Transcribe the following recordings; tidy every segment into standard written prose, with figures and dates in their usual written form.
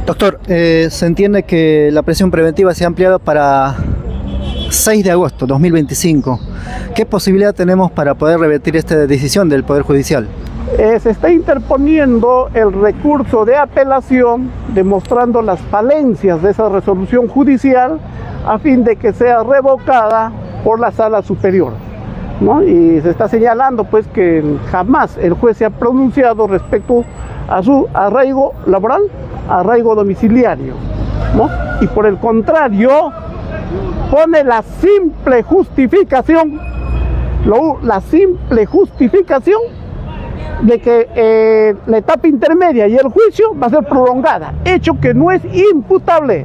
Doctor, se entiende que la prisión preventiva se ha ampliado para 6 de agosto de 2025. ¿Qué posibilidad tenemos para poder revertir esta decisión del Poder Judicial? Se está interponiendo el recurso de apelación demostrando las falencias de esa resolución judicial a fin de que sea revocada por la Sala Superior, ¿no? Y se está señalando pues que jamás el juez se ha pronunciado respecto a su arraigo laboral, arraigo domiciliario, ¿no? Y por el contrario pone la simple justificación de que la etapa intermedia y el juicio va a ser prolongada, hecho que no es imputable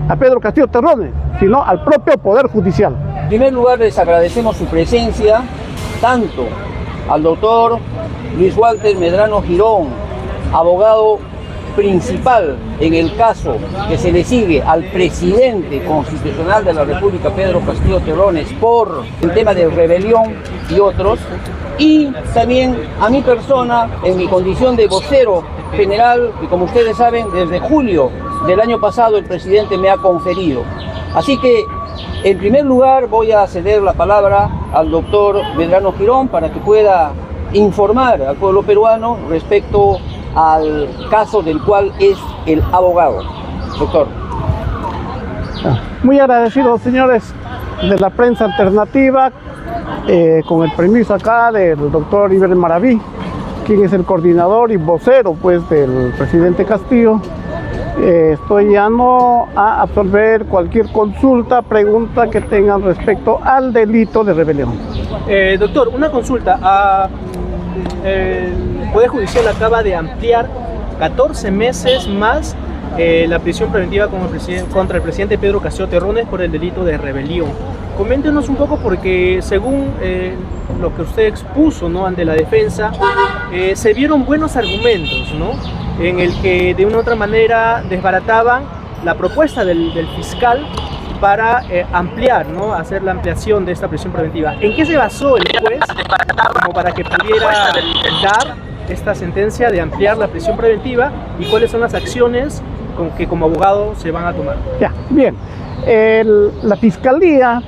a Pedro Castillo Terrones, sino al propio Poder Judicial. En primer lugar, les agradecemos su presencia, tanto al doctor Luis Walter Medrano Girón, abogado principal en el caso que se le sigue al presidente constitucional de la República, Pedro Castillo Terrones, por el tema de rebelión y otros, y también a mi persona en mi condición de vocero general, que como ustedes saben, desde julio del año pasado el presidente me ha conferido. Así que, en primer lugar, voy a ceder la palabra al doctor Medrano Girón para que pueda informar al pueblo peruano respecto al caso del cual es el abogado. Doctor. Muy agradecidos, señores de la prensa alternativa, con el permiso acá del doctor Iber Maraví, quien es el coordinador y vocero pues del presidente Castillo. Estoy llamando a absolver cualquier consulta, pregunta que tengan respecto al delito de rebelión. Doctor, una consulta. El Poder Judicial acaba de ampliar 14 meses más la prisión preventiva contra el presidente Pedro Castillo Terrones por el delito de rebelión. Coméntenos un poco, porque según lo que usted expuso, ¿no?, ante la defensa, se vieron buenos argumentos, ¿no?, en el que de una u otra manera desbarataban la propuesta del fiscal para ampliar, ¿no?, hacer la ampliación de esta prisión preventiva. ¿En qué se basó el juez como para que pudiera dar esta sentencia de ampliar la prisión preventiva, y cuáles son las acciones que como abogado se van a tomar? Ya, bien. La Fiscalía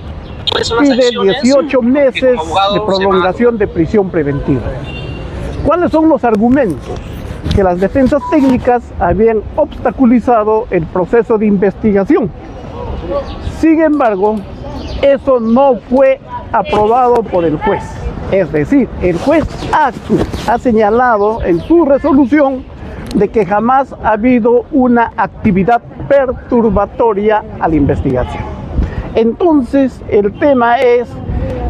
pide 18 meses de prolongación de prisión preventiva. ¿Cuáles son los argumentos? Que las defensas técnicas habían obstaculizado el proceso de investigación. Sin embargo, eso no fue aprobado por el juez. Es decir, el juez ha señalado en su resolución de que jamás ha habido una actividad perturbatoria a la investigación. Entonces, el tema es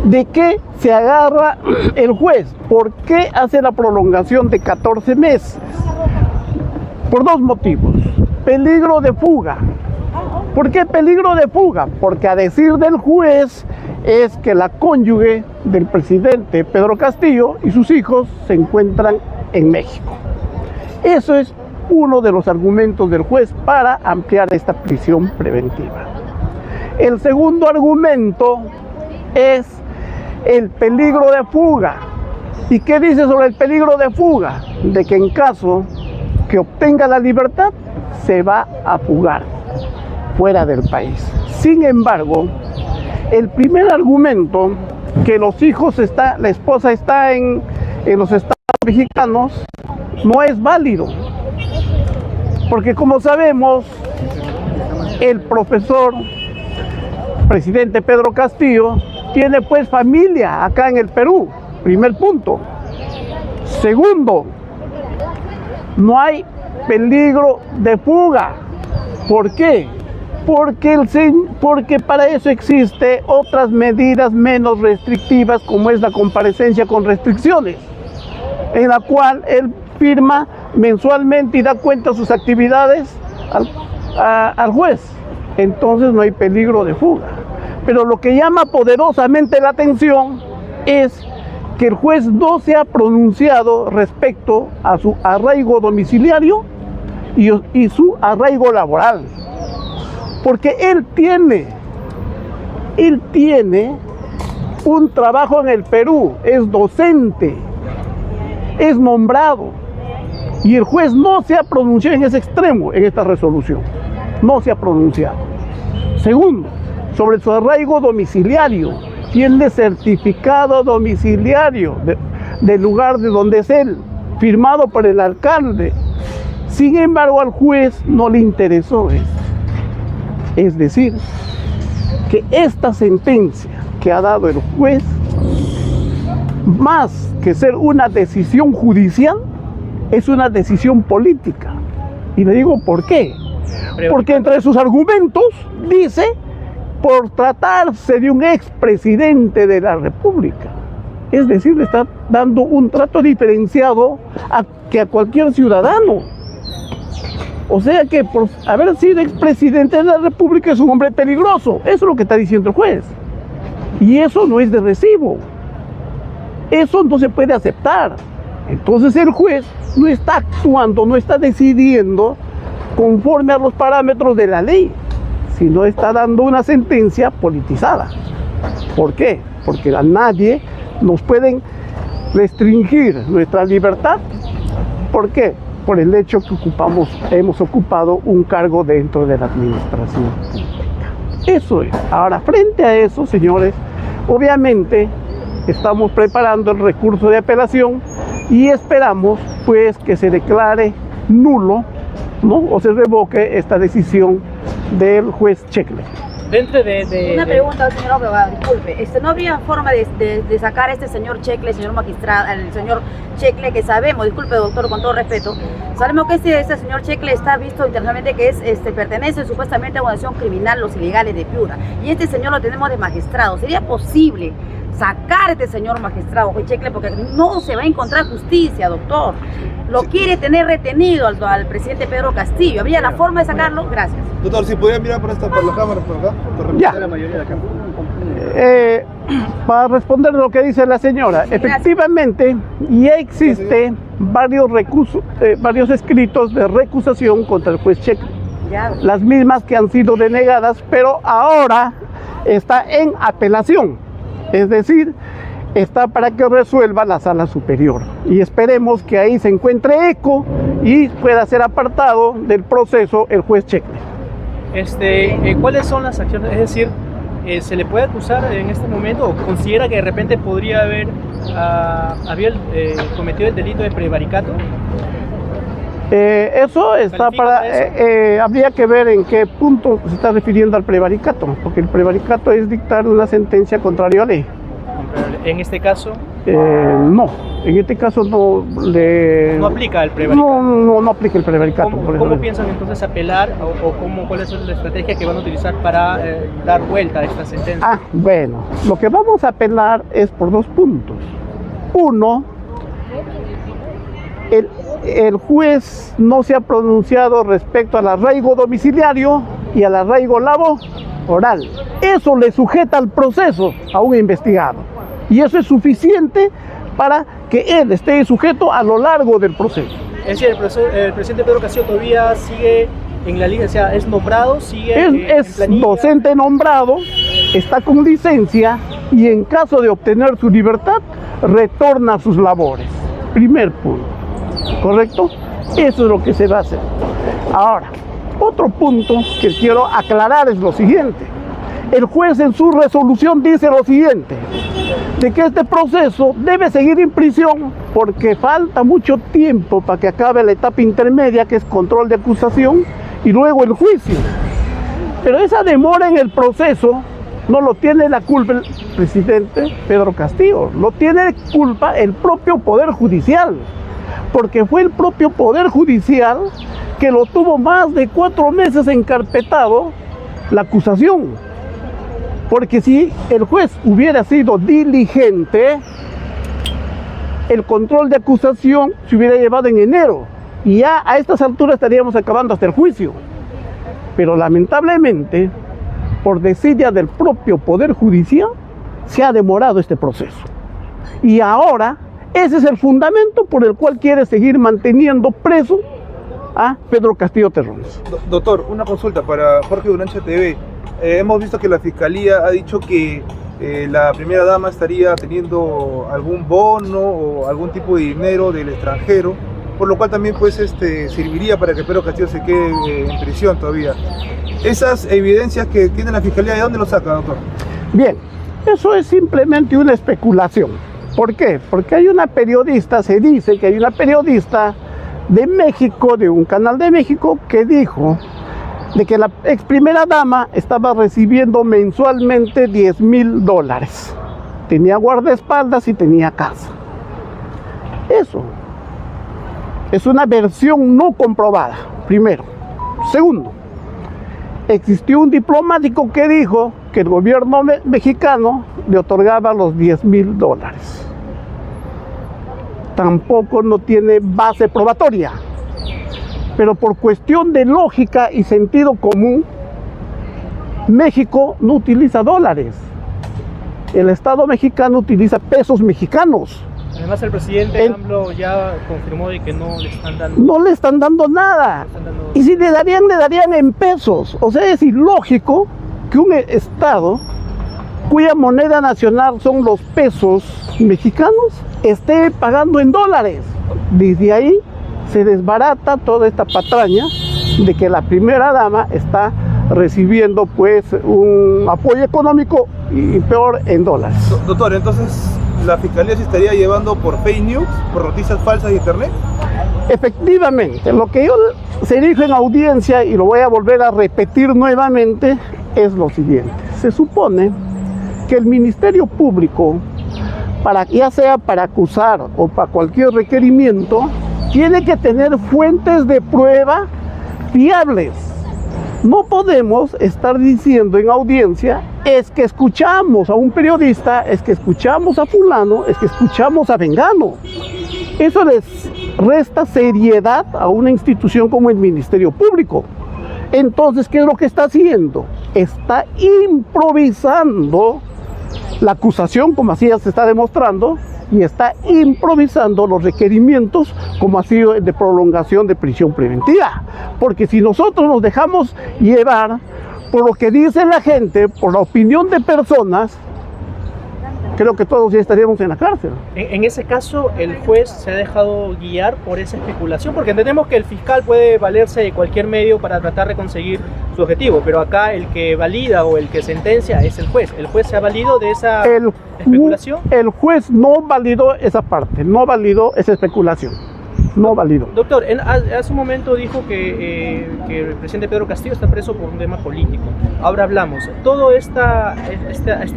de qué se agarra el juez. ¿Por qué hace la prolongación de 14 meses? Por dos motivos. Peligro de fuga. ¿Por qué peligro de fuga? Porque a decir del juez es que la cónyuge del presidente Pedro Castillo y sus hijos se encuentran en México. Eso es uno de los argumentos del juez para ampliar esta prisión preventiva. El segundo argumento es el peligro de fuga. ¿Y qué dice sobre el peligro de fuga? De que en caso que obtenga la libertad, se va a fugar fuera del país. Sin embargo, el primer argumento, que los hijos la esposa está en los estados mexicanos, no es válido. Porque como sabemos, el profesor presidente Pedro Castillo tiene pues familia acá en el Perú, primer punto. Segundo, no hay peligro de fuga. ¿Por qué? Porque para eso existe otras medidas menos restrictivas, como es la comparecencia con restricciones, en la cual él firma mensualmente y da cuenta de sus actividades al juez. Entonces no hay peligro de fuga. Pero lo que llama poderosamente la atención es que el juez no se ha pronunciado respecto a su arraigo domiciliario y su arraigo laboral. Porque él tiene un trabajo en el Perú, es docente, es nombrado, Y el juez no se ha pronunciado en ese extremo, en esta resolución. No se ha pronunciado. Segundo, sobre su arraigo domiciliario. Tiene certificado domiciliario del lugar de donde es él, firmado por el alcalde. Sin embargo, al juez no le interesó eso. Es decir, que esta sentencia que ha dado el juez, más que ser una decisión judicial, es una decisión política. Y le digo por qué. Porque entre sus argumentos dice, por tratarse de un expresidente de la República. Es decir, le está dando un trato diferenciado que a cualquier ciudadano. O sea que por haber sido expresidente de la República es un hombre peligroso. Eso es lo que está diciendo el juez. Y eso no es de recibo. Eso no se puede aceptar. Entonces el juez no está actuando, no está decidiendo conforme a los parámetros de la ley, sino está dando una sentencia politizada. ¿Por qué? Porque a nadie nos pueden restringir nuestra libertad. ¿Por qué? Por el hecho que hemos ocupado un cargo dentro de la administración pública. Eso es. Ahora, frente a eso, señores, obviamente estamos preparando el recurso de apelación y esperamos pues que se declare nulo, ¿no? O se revoque esta decisión del juez Checle. Una pregunta, señor abogado, disculpe. ¿No habría forma de sacar a este señor Checle, señor magistrado, al señor Checle, que sabemos, disculpe doctor, con todo respeto, sabemos que este señor Checle está visto internamente que pertenece supuestamente a una organización criminal, los ilegales de Piura, y este señor lo tenemos de magistrado? ¿Sería posible sacar a este señor magistrado, juez Checle, porque no se va a encontrar justicia, doctor? Lo quiere tener retenido al presidente Pedro Castillo. ¿Habría la forma de sacarlo? Gracias. Doctor, si podría mirar por la cámara, por acá. Ya. Para responder lo que dice la señora, efectivamente ya existe varios escritos de recusación contra el juez Checle. Las mismas que han sido denegadas, pero ahora está en apelación. Es decir, está para que resuelva la sala superior. Y esperemos que ahí se encuentre eco y pueda ser apartado del proceso el juez Checle. ¿Cuáles son las acciones? Es decir, ¿se le puede acusar en este momento o considera que de repente podría haber cometido el delito de prevaricato? Eso está habría que ver en qué punto se está refiriendo al prevaricato, porque el prevaricato es dictar una sentencia contraria a ley. En este caso, no, en este caso no aplica el prevaricato. No aplica el prevaricato. ¿Cómo piensan entonces apelar cuál es la estrategia que van a utilizar para dar vuelta a esta sentencia? Bueno, lo que vamos a apelar es por dos puntos. Uno, el juez no se ha pronunciado respecto al arraigo domiciliario y al arraigo laboral. Eso le sujeta al proceso a un investigado. Y eso es suficiente para que él esté sujeto a lo largo del proceso. Es decir, el presidente Pedro Castillo todavía sigue en la liga, o sea, es nombrado, es docente nombrado, está con licencia y en caso de obtener su libertad, retorna a sus labores. Primer punto. ¿Correcto? Eso es lo que se va a hacer. Ahora, otro punto que quiero aclarar es lo siguiente. El juez en su resolución dice lo siguiente, de que este proceso debe seguir en prisión porque falta mucho tiempo para que acabe la etapa intermedia, que es control de acusación, y luego el juicio. Pero esa demora en el proceso no lo tiene la culpa el presidente Pedro Castillo, lo tiene culpa el propio Poder Judicial, porque fue el propio Poder Judicial que lo tuvo más de 4 meses encarpetado la acusación. Porque si el juez hubiera sido diligente, el control de acusación se hubiera llevado en enero y ya a estas alturas estaríamos acabando hasta el juicio. Pero lamentablemente, por desidia del propio Poder Judicial, se ha demorado este proceso. Y ahora, ese es el fundamento por el cual quiere seguir manteniendo preso a Pedro Castillo Terrones. Doctor, una consulta para Jorge Urantia TV. Hemos visto que la Fiscalía ha dicho que la primera dama estaría teniendo algún bono o algún tipo de dinero del extranjero por lo cual también pues serviría para que Pedro Castillo se quede en prisión todavía. Esas evidencias que tiene la Fiscalía, ¿de dónde lo saca, doctor? Bien, eso es simplemente una especulación. ¿Por qué? Porque hay una periodista, se dice que hay una periodista de México, de un canal de México, que dijo de que la ex primera dama estaba recibiendo mensualmente $10,000. Tenía guardaespaldas y tenía casa. Eso es una versión no comprobada, primero. Segundo, existió un diplomático que dijo que el gobierno mexicano le otorgaba los $10,000. Tampoco no tiene base probatoria, pero por cuestión de lógica y sentido común, México no utiliza dólares. El Estado mexicano utiliza pesos mexicanos. Además, el presidente AMLO ya confirmó de que no le están dando. No le están dando nada. Y si le darían en pesos. O sea, es ilógico que un Estado cuya moneda nacional son los pesos mexicanos esté pagando en dólares. Desde ahí se desbarata toda esta patraña de que la primera dama está recibiendo pues un apoyo económico y peor en dólares. Doctor, entonces la Fiscalía se estaría llevando por fake news, por noticias falsas de internet. Efectivamente, lo que yo se dijo en audiencia y lo voy a volver a repetir nuevamente es lo siguiente. Se supone que el Ministerio Público, ya sea para acusar o para cualquier requerimiento, tiene que tener fuentes de prueba fiables. No podemos estar diciendo en audiencia, es que escuchamos a un periodista, es que escuchamos a fulano, es que escuchamos a vengano. Eso les resta seriedad a una institución como el Ministerio Público. Entonces, ¿qué es lo que está haciendo? Está improvisando la acusación, como así ya se está demostrando, y está improvisando los requerimientos, como ha sido el de prolongación de prisión preventiva. Porque si nosotros nos dejamos llevar por lo que dice la gente, por la opinión de personas, creo que todos ya estaríamos en la cárcel. En ese caso, el juez se ha dejado guiar por esa especulación, porque entendemos que el fiscal puede valerse de cualquier medio para tratar de conseguir su objetivo, pero acá el que valida o el que sentencia es el juez. ¿El juez se ha valido de esa especulación? El juez no validó esa parte, no validó esa especulación. No validó. Doctor, hace un momento dijo que el presidente Pedro Castillo está preso por un tema político. Ahora hablamos, toda esta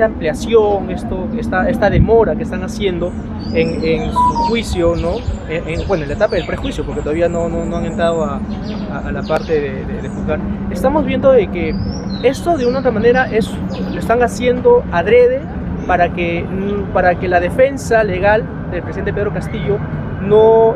ampliación, esta demora que están haciendo en su juicio, ¿no? En la etapa del prejuicio, porque todavía no han entrado a la parte de juzgar. Estamos viendo de que esto de una u otra manera lo están haciendo adrede para que la defensa legal del presidente Pedro Castillo no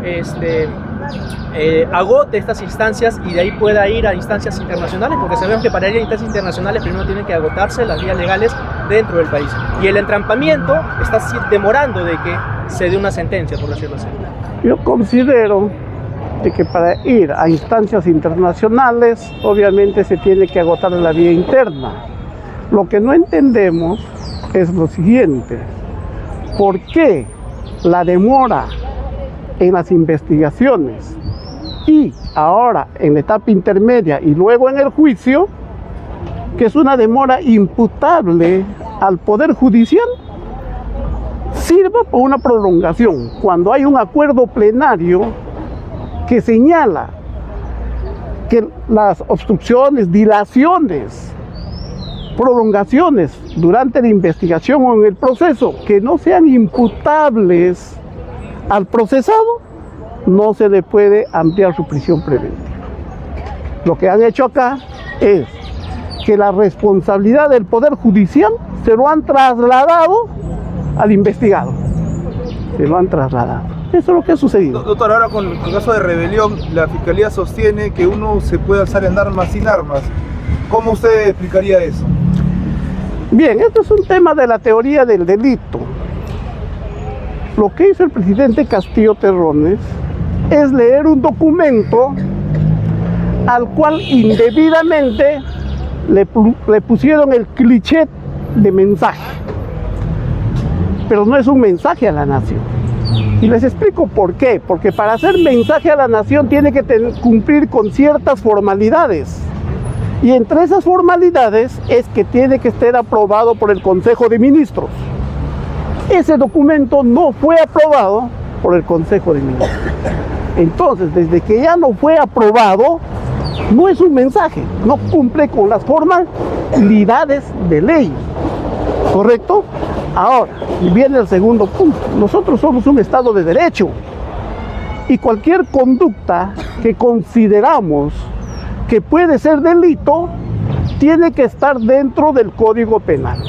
agote estas instancias y de ahí pueda ir a instancias internacionales, porque sabemos que para ir a instancias internacionales primero tienen que agotarse las vías legales dentro del país. Y el entrampamiento está demorando de que se dé una sentencia, por decirlo así. Yo considero de que para ir a instancias internacionales obviamente se tiene que agotar la vía interna. Lo que no entendemos es lo siguiente: ¿por qué la demora en las investigaciones y ahora en la etapa intermedia y luego en el juicio, que es una demora imputable al Poder Judicial, sirva por una prolongación cuando hay un acuerdo plenario que señala que las obstrucciones, dilaciones, prolongaciones durante la investigación o en el proceso que no sean imputables al procesado, no se le puede ampliar su prisión preventiva. Lo que han hecho acá es que la responsabilidad del Poder Judicial se lo han trasladado al investigado. Se lo han trasladado. Eso es lo que ha sucedido. Doctor, ahora con el caso de rebelión, la Fiscalía sostiene que uno se puede alzar en armas sin armas. ¿Cómo usted explicaría eso? Bien, esto es un tema de la teoría del delito. Lo que hizo el presidente Castillo Terrones es leer un documento al cual indebidamente le pusieron el cliché de mensaje. Pero no es un mensaje a la nación. Y les explico por qué. Porque para hacer mensaje a la nación tiene que cumplir con ciertas formalidades. Y entre esas formalidades es que tiene que estar aprobado por el Consejo de Ministros. Ese documento no fue aprobado por el Consejo de Ministros. Entonces, desde que ya no fue aprobado, no es un mensaje, no cumple con las formalidades de ley. ¿Correcto? Ahora, viene el segundo punto. Nosotros somos un Estado de Derecho. Y cualquier conducta que consideramos que puede ser delito, tiene que estar dentro del Código Penal.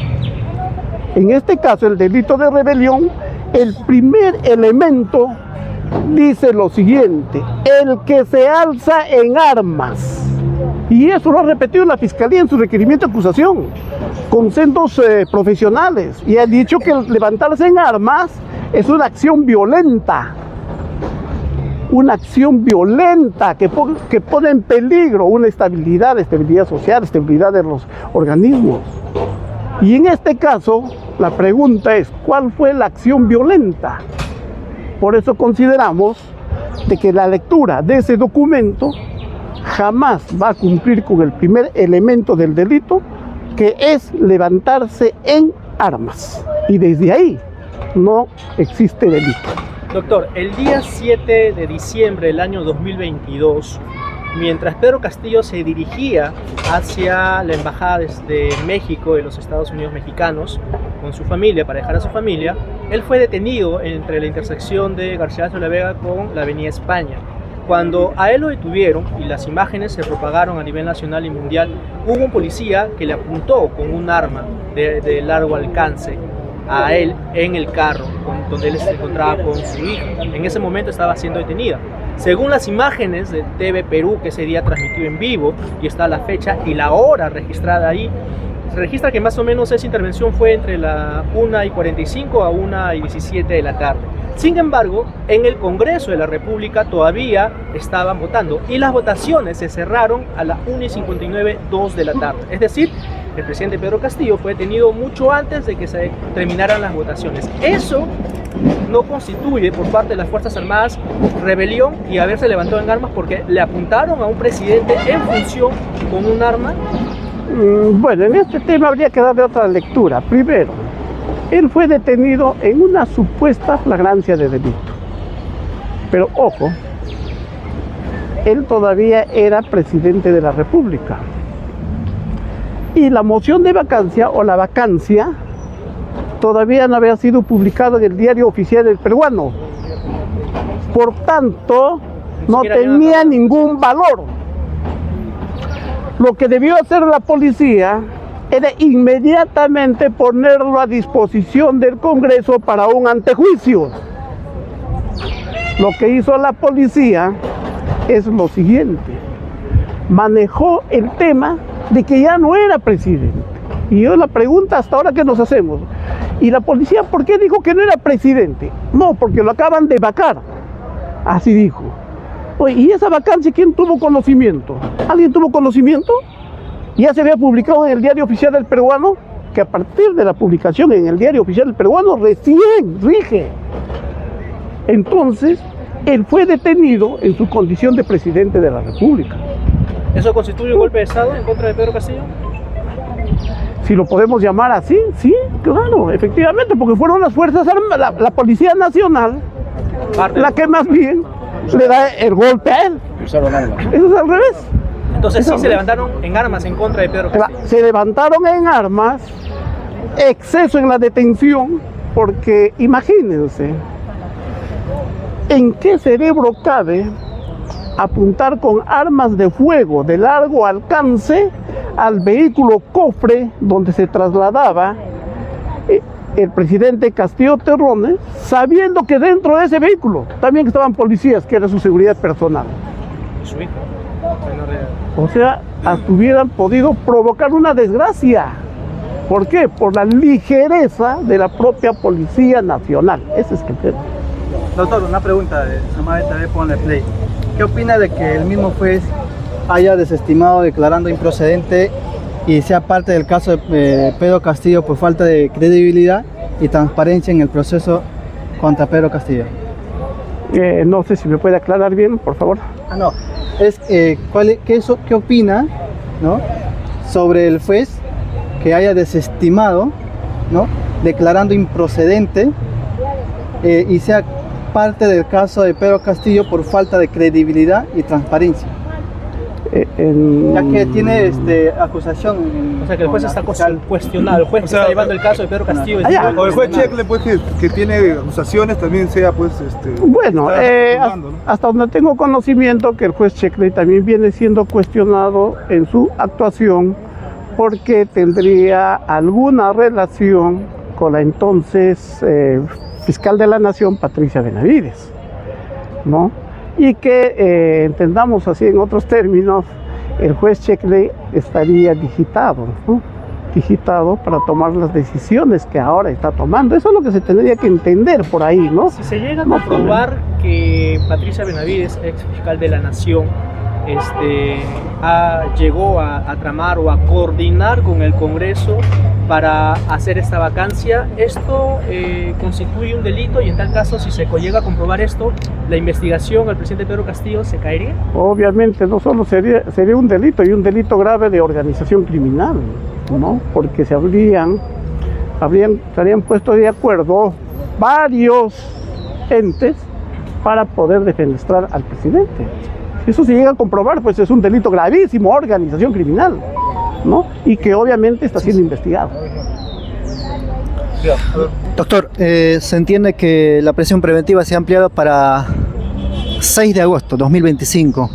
En este caso, el delito de rebelión, el primer elemento dice lo siguiente: el que se alza en armas. Y eso lo ha repetido la Fiscalía en su requerimiento de acusación, con sendos profesionales, y ha dicho que el levantarse en armas es una acción violenta. Una acción violenta que pone en peligro una estabilidad social, estabilidad de los organismos. Y en este caso, la pregunta es, ¿cuál fue la acción violenta? Por eso consideramos de que la lectura de ese documento jamás va a cumplir con el primer elemento del delito, que es levantarse en armas. Y desde ahí no existe delito. Doctor, el día 7 de diciembre del año 2022, mientras Pedro Castillo se dirigía hacia la embajada de México, de los Estados Unidos mexicanos, con su familia, para dejar a su familia, él fue detenido entre la intersección de Garcilaso de la Vega con la avenida España. Cuando a él lo detuvieron y las imágenes se propagaron a nivel nacional y mundial, hubo un policía que le apuntó con un arma de largo alcance a él en el carro donde él se encontraba con su hija. En ese momento estaba siendo detenida. Según las imágenes de TV Perú, que ese día transmitió en vivo, y está la fecha y la hora registrada ahí, se registra que más o menos esa intervención fue entre la 1:45 a 1:17 de la tarde. Sin embargo, en el Congreso de la República todavía estaban votando, y las votaciones se cerraron a las 1:59, 2 de la tarde. Es decir, el presidente Pedro Castillo fue detenido mucho antes de que se terminaran las votaciones. Eso no constituye por parte de las Fuerzas Armadas rebelión y haberse levantado en armas porque le apuntaron a un presidente en función con un arma. Bueno, en este tema habría que darle otra lectura. Primero, él fue detenido en una supuesta flagrancia de delito. Pero ojo, él todavía era presidente de la República. Y la moción de vacancia o la vacancia todavía no había sido publicado en el Diario Oficial del Peruano. Por tanto, no tenía ningún valor. Lo que debió hacer la policía era inmediatamente ponerlo a disposición del Congreso para un antejuicio. Lo que hizo la policía es lo siguiente: manejó el tema de que ya no era presidente. Y yo la pregunta hasta ahora que nos hacemos, ¿y la policía por qué dijo que no era presidente? No, porque lo acaban de vacar. Así dijo. Oye, ¿y esa vacancia quién tuvo conocimiento? ¿Alguien tuvo conocimiento? Ya se había publicado en el Diario Oficial del Peruano, que a partir de la publicación en el Diario Oficial del Peruano recién rige. Entonces, él fue detenido en su condición de presidente de la República. ¿Eso constituye un golpe de Estado en contra de Pedro Castillo? Si lo podemos llamar así, sí, claro, efectivamente, porque fueron las Fuerzas Armadas, la Policía Nacional, la que más bien le da el golpe a él. Eso es al revés. Entonces sí se levantaron en armas en contra de Pedro Castillo. Se levantaron en armas, exceso en la detención, porque imagínense, ¿en qué cerebro cabe apuntar con armas de fuego de largo alcance al vehículo cofre donde se trasladaba el presidente Castillo Terrones, sabiendo que dentro de ese vehículo también estaban policías, que era su seguridad personal? Su hijo. O sea, hasta hubieran podido provocar una desgracia. ¿Por qué? Por la ligereza de la propia Policía Nacional. Ese es el tema. Doctor, una pregunta, nomás esta vez ponle play. ¿Qué opina de que el mismo juez haya desestimado declarando improcedente y sea parte del caso de Pedro Castillo por falta de credibilidad y transparencia en el proceso contra Pedro Castillo? No sé si me puede aclarar bien, por favor. No, es ¿qué opina, ¿no?, sobre el juez que haya desestimado, ¿no?, declarando improcedente y sea parte del caso de Pedro Castillo por falta de credibilidad y transparencia? Ya que tiene acusación. O sea, que el juez está cuestionado, el juez que está llevando el caso de Pedro Castillo. O el juez Checle, pues, que tiene acusaciones, también sea, pues, Bueno, hasta donde tengo conocimiento, que el juez Checle también viene siendo cuestionado en su actuación porque tendría alguna relación con la entonces fiscal de la Nación, Patricia Benavides, ¿no? Y que, entendamos así en otros términos, el juez Checle estaría digitado, ¿no?, digitado para tomar las decisiones que ahora está tomando. Eso es lo que se tendría que entender por ahí, ¿no? Si se llega a comprobar que Patricia Benavides, ex fiscal de la Nación, llegó a tramar o a coordinar con el Congreso para hacer esta vacancia, esto constituye un delito, y en tal caso, si se llega a comprobar esto, la investigación al presidente Pedro Castillo se caería. Obviamente no solo sería un delito, y un delito grave de organización criminal, ¿no? Porque se habrían puesto de acuerdo varios entes para poder defenestrar al presidente. Si eso se llega a comprobar, pues es un delito gravísimo, organización criminal, ¿no? Y que obviamente está siendo investigado. Doctor, se entiende que la prisión preventiva se ha ampliado para 6 de agosto 2025.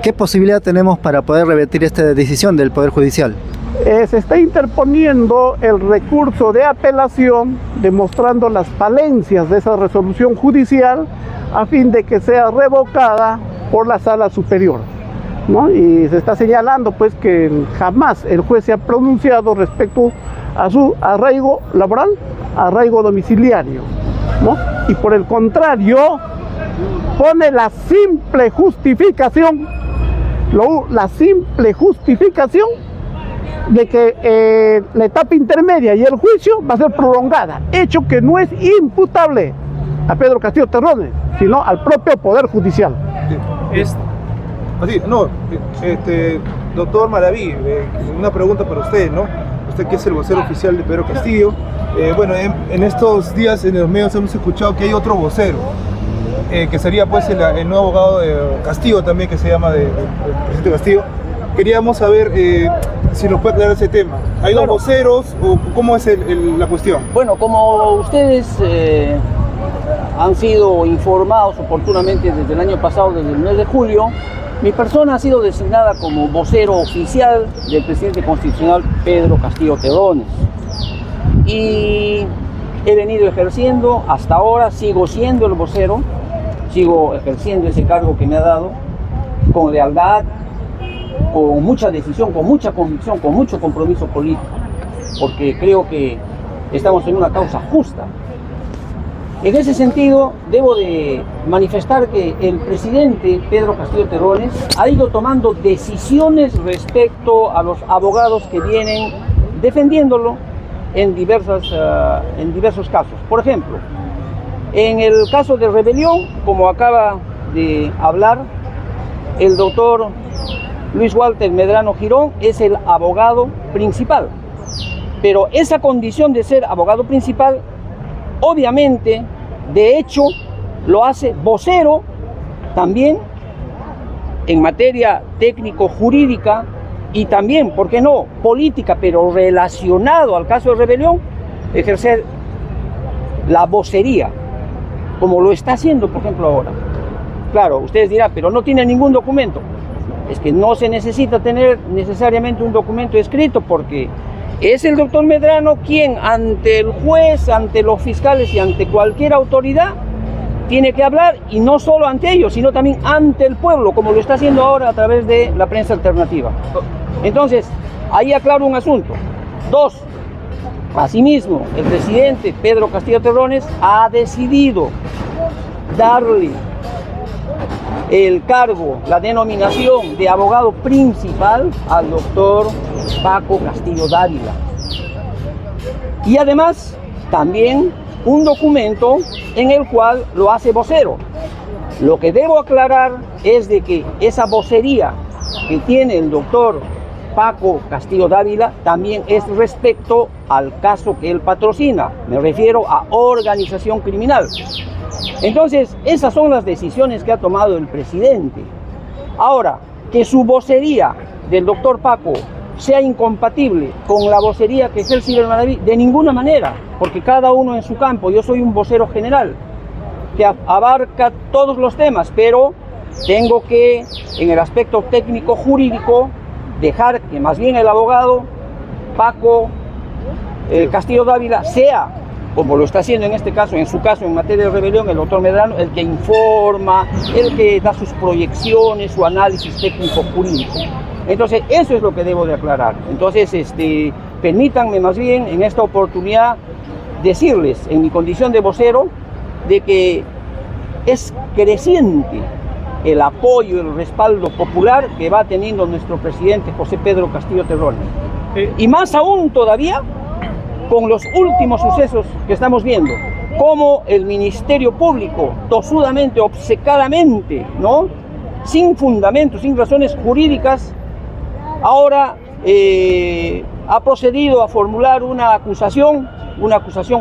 ¿Qué posibilidad tenemos para poder revertir esta decisión del Poder Judicial? Se está interponiendo el recurso de apelación demostrando las falencias de esa resolución judicial a fin de que sea revocada por la Sala Superior, ¿no? Y se está señalando, pues, que jamás el juez se ha pronunciado respecto a su arraigo laboral, arraigo domiciliario, ¿no? Y por el contrario, pone la simple justificación de que la etapa intermedia y el juicio va a ser prolongada, hecho que no es imputable a Pedro Castillo Terrones, sino al propio Poder Judicial. Doctor Maraví, una pregunta para usted, ¿no? Usted que es el vocero oficial de Pedro Castillo. Bueno, en estos días en los medios hemos escuchado que hay otro vocero, que sería, pues, el nuevo abogado de Castillo también, que se llama del presidente Castillo. Queríamos saber si nos puede aclarar ese tema. ¿Hay dos voceros o cómo es la cuestión? Bueno, como ustedes han sido informados oportunamente desde el año pasado, desde el mes de julio, mi persona ha sido designada como vocero oficial del presidente constitucional Pedro Castillo Terrones. Y he venido ejerciendo hasta ahora, sigo siendo el vocero, sigo ejerciendo ese cargo que me ha dado con lealtad, con mucha decisión, con mucha convicción, con mucho compromiso político, porque creo que estamos en una causa justa. En ese sentido, debo de manifestar que el presidente Pedro Castillo Terrones ha ido tomando decisiones respecto a los abogados que vienen defendiéndolo en diversos casos. Por ejemplo, en el caso de Rebelión, como acaba de hablar, el doctor Luis Walter Medrano Girón es el abogado principal, pero esa condición de ser abogado principal, obviamente, de hecho, lo hace vocero también en materia técnico-jurídica y también, ¿por qué no?, política, pero relacionado al caso de Rebelión, ejercer la vocería, como lo está haciendo, por ejemplo, ahora. Claro, ustedes dirán, pero no tiene ningún documento. Es que no se necesita tener necesariamente un documento escrito, porque es el doctor Medrano quien ante el juez, ante los fiscales y ante cualquier autoridad tiene que hablar, y no solo ante ellos, sino también ante el pueblo, como lo está haciendo ahora a través de la prensa alternativa. Entonces, ahí aclaro un asunto. 2, asimismo, el presidente Pedro Castillo Terrones ha decidido darle el cargo, la denominación de abogado principal al doctor Paco Castillo Dávila. Y además, también un documento en el cual lo hace vocero. Lo que debo aclarar es de que esa vocería que tiene el doctor Paco Castillo Dávila también es respecto al caso que él patrocina. Me refiero a organización criminal. Entonces, esas son las decisiones que ha tomado el presidente. Ahora, que su vocería del doctor Paco sea incompatible con la vocería que ejerce el Manaví, de ninguna manera, porque cada uno en su campo. Yo soy un vocero general que abarca todos los temas, pero tengo que, en el aspecto técnico jurídico, dejar que más bien el abogado Paco Castillo Dávila sea, como lo está haciendo en este caso, en su caso en materia de rebelión, el doctor Medrano, el que informa, el que da sus proyecciones, su análisis técnico jurídico. Entonces, eso es lo que debo de aclarar. Entonces, permítanme más bien en esta oportunidad decirles, en mi condición de vocero, de que es creciente el apoyo, el respaldo popular que va teniendo nuestro presidente José Pedro Castillo Terrones. Y más aún todavía con los últimos sucesos que estamos viendo, como el Ministerio Público, tosudamente, obcecadamente, ¿no?, sin fundamentos, sin razones jurídicas, ahora ha procedido a formular una acusación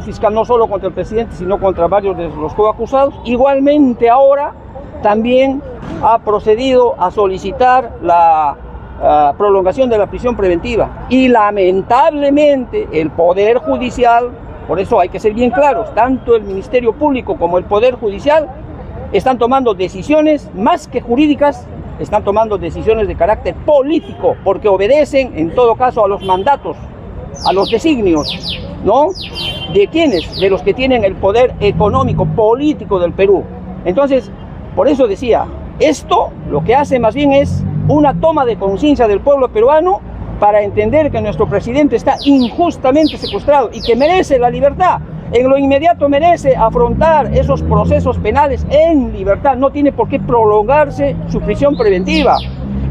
fiscal no solo contra el presidente, sino contra varios de los coacusados. Igualmente ahora también ha procedido a solicitar la prolongación de la prisión preventiva. Y lamentablemente el Poder Judicial, por eso hay que ser bien claros, tanto el Ministerio Público como el Poder Judicial están tomando decisiones más que jurídicas, están tomando decisiones de carácter político, porque obedecen en todo caso a los mandatos, a los designios, ¿no?, ¿de quiénes? De los que tienen el poder económico, político del Perú. Entonces, por eso decía, esto lo que hace más bien es una toma de conciencia del pueblo peruano para entender que nuestro presidente está injustamente secuestrado y que merece la libertad. En lo inmediato merece afrontar esos procesos penales en libertad. No tiene por qué prolongarse su prisión preventiva.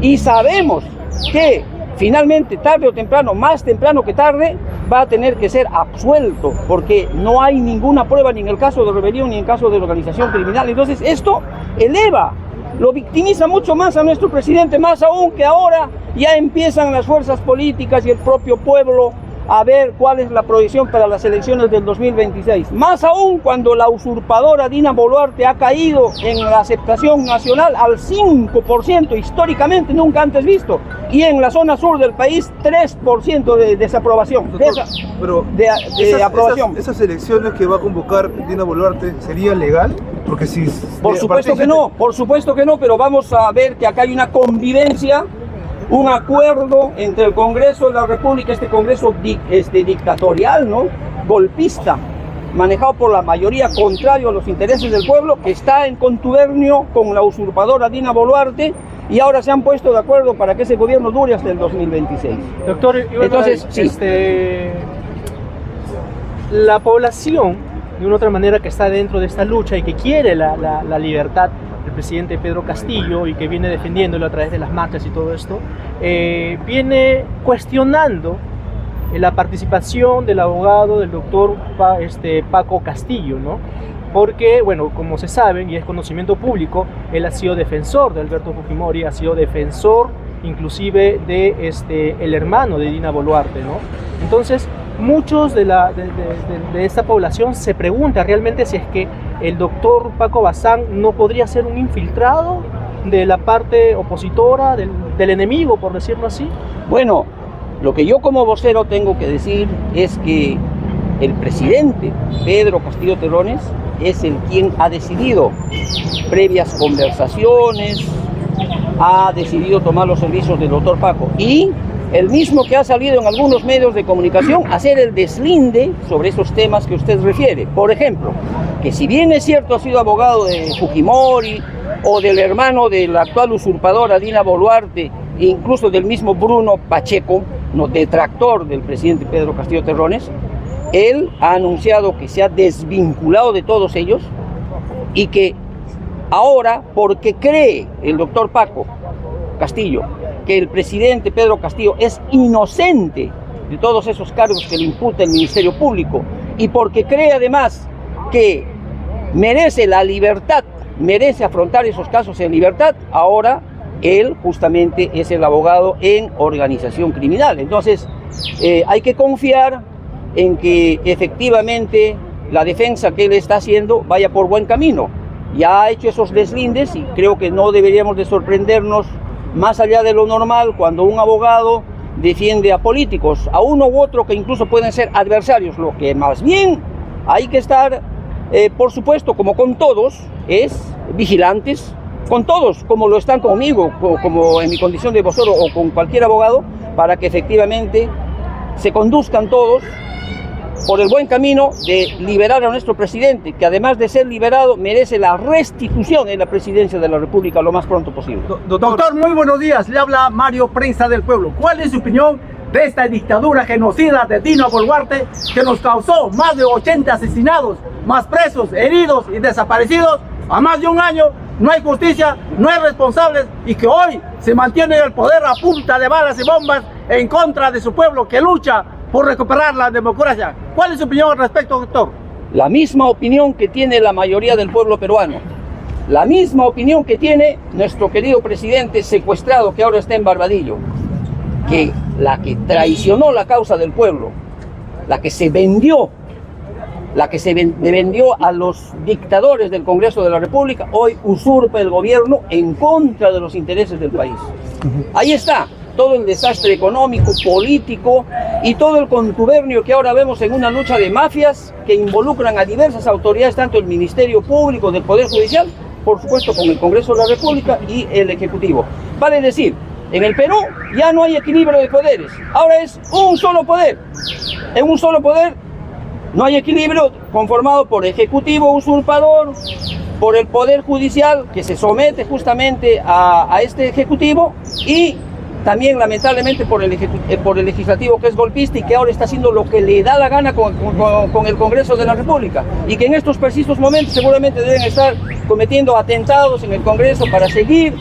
Y sabemos que finalmente, tarde o temprano, más temprano que tarde, va a tener que ser absuelto, porque no hay ninguna prueba ni en el caso de rebelión ni en el caso de organización criminal. Entonces esto eleva, lo victimiza mucho más a nuestro presidente, más aún que ahora ya empiezan las fuerzas políticas y el propio pueblo a ver cuál es la proyección para las elecciones del 2026. Más aún cuando la usurpadora Dina Boluarte ha caído en la aceptación nacional al 5%, históricamente nunca antes visto, y en la zona sur del país 3% de desaprobación. Doctor, aprobación. Esas elecciones que va a convocar Dina Boluarte, ¿sería legal? Porque si por supuesto que no, pero vamos a ver que acá hay una convivencia, un acuerdo entre el Congreso de la República, este Congreso dictatorial, ¿no?, golpista, manejado por la mayoría contrario a los intereses del pueblo, que está en contubernio con la usurpadora Dina Boluarte, y ahora se han puesto de acuerdo para que ese gobierno dure hasta el 2026. Doctor, entonces, sí, la población, de una otra manera, que está dentro de esta lucha y que quiere la libertad del presidente Pedro Castillo y que viene defendiéndolo a través de las marchas y todo esto, viene cuestionando la participación del abogado del doctor Paco Castillo, ¿no? Porque, bueno, como se sabe y es conocimiento público, él ha sido defensor de Alberto Fujimori, ha sido defensor inclusive de el hermano de Dina Boluarte, ¿no? Entonces, muchos de esta población se pregunta realmente si es que el doctor Paco Bazán no podría ser un infiltrado de la parte opositora, del enemigo, por decirlo así. Bueno, lo que yo como vocero tengo que decir es que el presidente Pedro Castillo Terrones es el quien ha decidido, previas conversaciones, ha decidido tomar los servicios del doctor Paco, y el mismo que ha salido en algunos medios de comunicación a hacer el deslinde sobre esos temas que usted refiere. Por ejemplo, que si bien es cierto ha sido abogado de Fujimori o del hermano de la actual usurpadora Dina Boluarte, e incluso del mismo Bruno Pacheco, no, detractor del presidente Pedro Castillo Terrones, él ha anunciado que se ha desvinculado de todos ellos y que ahora, porque cree el doctor Paco Castillo que el presidente Pedro Castillo es inocente de todos esos cargos que le imputa el Ministerio Público, y porque cree además que merece la libertad merece afrontar esos casos en libertad. Ahora él justamente es el abogado en organización criminal. Entonces hay que confiar en que efectivamente la defensa que él está haciendo vaya por buen camino. Ya ha hecho esos deslindes y creo que no deberíamos de sorprendernos más allá de lo normal cuando un abogado defiende a políticos, a uno u otro que incluso pueden ser adversarios. Lo que más bien hay que estar, por supuesto, como con todos, es vigilantes, con todos, como lo están conmigo, como en mi condición de vocero o con cualquier abogado, para que efectivamente se conduzcan todos por el buen camino de liberar a nuestro presidente, que además de ser liberado merece la restitución en la presidencia de la República lo más pronto posible. Doctor, muy buenos días. Le habla Mario Prensa del Pueblo. ¿Cuál es su opinión de esta dictadura genocida de Dina Boluarte que nos causó más de 80 asesinados, más presos, heridos y desaparecidos a más de un año? No hay justicia, no hay responsables y que hoy se mantiene en el poder a punta de balas y bombas en contra de su pueblo que lucha por recuperar la democracia. ¿Cuál es su opinión al respecto, doctor? La misma opinión que tiene la mayoría del pueblo peruano, la misma opinión que tiene nuestro querido presidente secuestrado que ahora está en Barbadillo, que la que traicionó la causa del pueblo, la que se vendió a los dictadores del Congreso de la República, hoy usurpa el gobierno en contra de los intereses del país. Ahí está todo el desastre económico, político y todo el contubernio que ahora vemos en una lucha de mafias que involucran a diversas autoridades, tanto el Ministerio Público, del Poder Judicial, por supuesto con el Congreso de la República y el Ejecutivo. Vale decir, en el Perú ya no hay equilibrio de poderes, ahora es un solo poder. En un solo poder no hay equilibrio conformado por Ejecutivo usurpador, por el Poder Judicial que se somete justamente a este Ejecutivo y también lamentablemente por el Legislativo que es golpista y que ahora está haciendo lo que le da la gana con el Congreso de la República y que en estos precisos momentos seguramente deben estar cometiendo atentados en el Congreso para seguir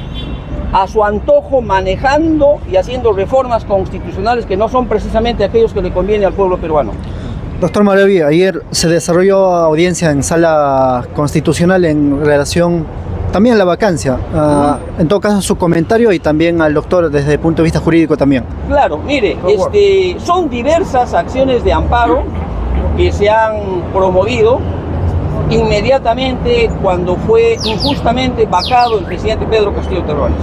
a su antojo manejando y haciendo reformas constitucionales que no son precisamente aquellos que le conviene al pueblo peruano. Doctor Maraví, ayer se desarrolló audiencia en sala constitucional en relación también a la vacancia. En todo caso, su comentario y también al doctor desde el punto de vista jurídico también. Claro, mire, son diversas acciones de amparo que se han promovido inmediatamente cuando fue injustamente vacado el presidente Pedro Castillo Terrones.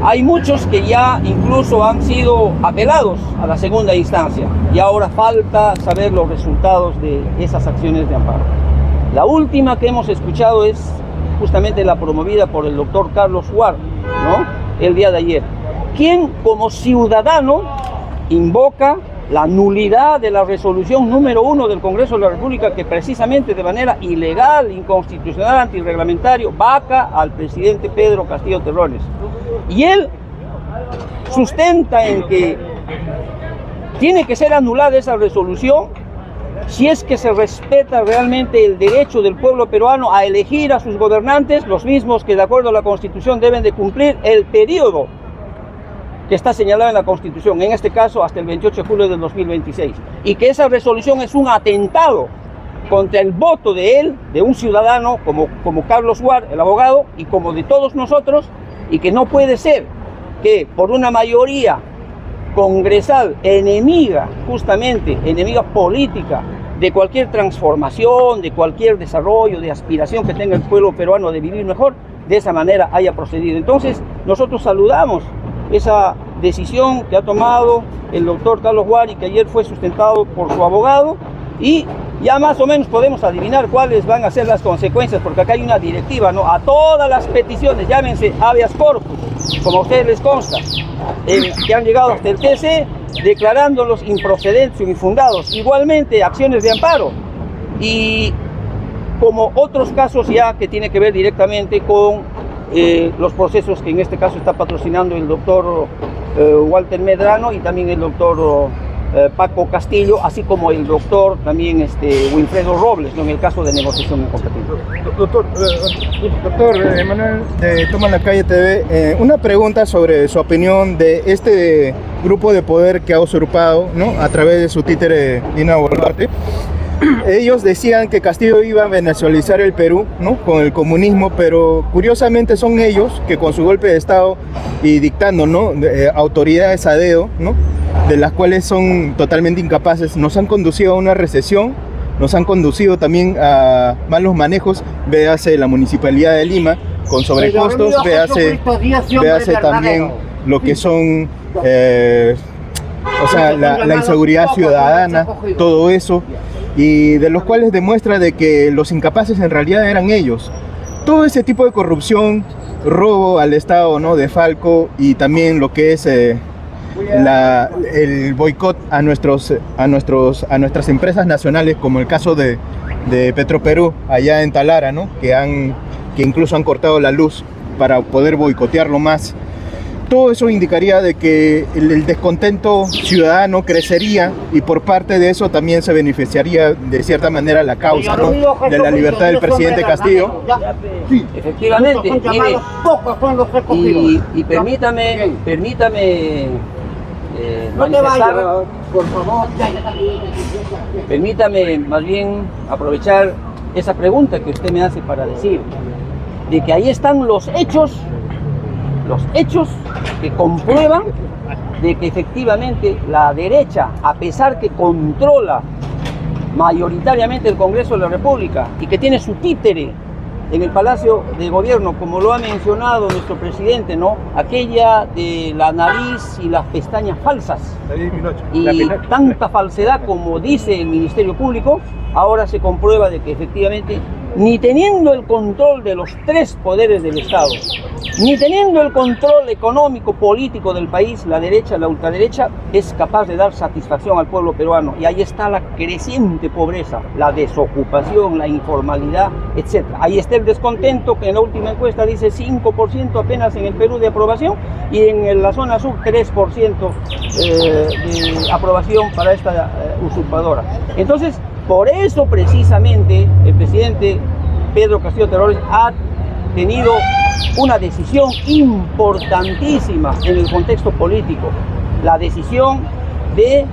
Hay muchos que ya incluso han sido apelados a la segunda instancia y ahora falta saber los resultados de esas acciones de amparo. La última que hemos escuchado es justamente la promovida por el doctor Carlos Ward, ¿no? El día de ayer, quien como ciudadano invoca la nulidad de la resolución número 1 del Congreso de la República que precisamente de manera ilegal, inconstitucional, antirreglamentario, vaca al presidente Pedro Castillo Terrones. Y él sustenta en que tiene que ser anulada esa resolución si es que se respeta realmente el derecho del pueblo peruano a elegir a sus gobernantes, los mismos que de acuerdo a la Constitución deben de cumplir el periodo que está señalado en la Constitución, en este caso hasta el 28 de julio del 2026, y que esa resolución es un atentado contra el voto de él, de un ciudadano como Carlos Ward, el abogado, y como de todos nosotros, y que no puede ser que por una mayoría congresal enemiga, justamente enemiga política, de cualquier transformación, de cualquier desarrollo, de aspiración que tenga el pueblo peruano de vivir mejor, de esa manera haya procedido. Entonces, nosotros saludamos esa decisión que ha tomado el doctor Carlos Ward y que ayer fue sustentado por su abogado, y ya más o menos podemos adivinar cuáles van a ser las consecuencias, porque acá hay una directiva, ¿no? A todas las peticiones, llámense habeas corpus, como a ustedes les consta, que han llegado hasta el TC, declarándolos improcedentes o infundados. Igualmente, acciones de amparo. Y como otros casos ya que tiene que ver directamente con los procesos que en este caso está patrocinando el doctor Walter Medrano y también el doctor Paco Castillo, así como el doctor también Wilfredo Robles, ¿no? En el caso de negociación incompatible. Doctor Emanuel de Toma la Calle TV, una pregunta sobre su opinión de este grupo de poder que ha usurpado, ¿no? A través de su títere Dina Boluarte. ellos decían que Castillo iba a venezuelizar el Perú, ¿no? Con el comunismo, pero curiosamente son ellos que con su golpe de Estado y dictando, ¿no? Autoridades a dedo, ¿no? De las cuales son totalmente incapaces, nos han conducido a una recesión, nos han conducido también a malos manejos, véase la Municipalidad de Lima, con sobrecostos, véase también lo que son, la inseguridad ciudadana, todo eso, y de los cuales demuestra de que los incapaces en realidad eran ellos. Todo ese tipo de corrupción, robo al Estado, ¿no? De Falco, y también lo que es el boicot a nuestras empresas nacionales, como el caso de Petroperú allá en Talara, ¿no? que incluso han cortado la luz para poder boicotearlo más. Todo eso indicaría de que el descontento ciudadano crecería, y por parte de eso también se beneficiaría de cierta manera la causa, ¿no? De la libertad del presidente Castillo. Sí, efectivamente, mire, y permítame manifestar, por favor, permítame más bien aprovechar esa pregunta que usted me hace para decir de que ahí están los hechos que comprueban de que efectivamente la derecha, a pesar que controla mayoritariamente el Congreso de la República y que tiene su títere en el Palacio de Gobierno, como lo ha mencionado nuestro presidente, ¿no? Aquella de la nariz y las pestañas falsas, y tanta falsedad como dice el Ministerio Público, ahora se comprueba de que efectivamente, ni teniendo el control de los tres poderes del Estado, ni teniendo el control económico, político del país, la derecha, la ultraderecha, es capaz de dar satisfacción al pueblo peruano. Y ahí está la creciente pobreza, la desocupación, la informalidad, etc. Ahí está el descontento, que en la última encuesta dice 5% apenas en el Perú de aprobación, y en la zona sur 3% de aprobación para esta usurpadora. Entonces, por eso precisamente el presidente Pedro Castillo Terrones ha tenido una decisión importantísima en el contexto político, la decisión de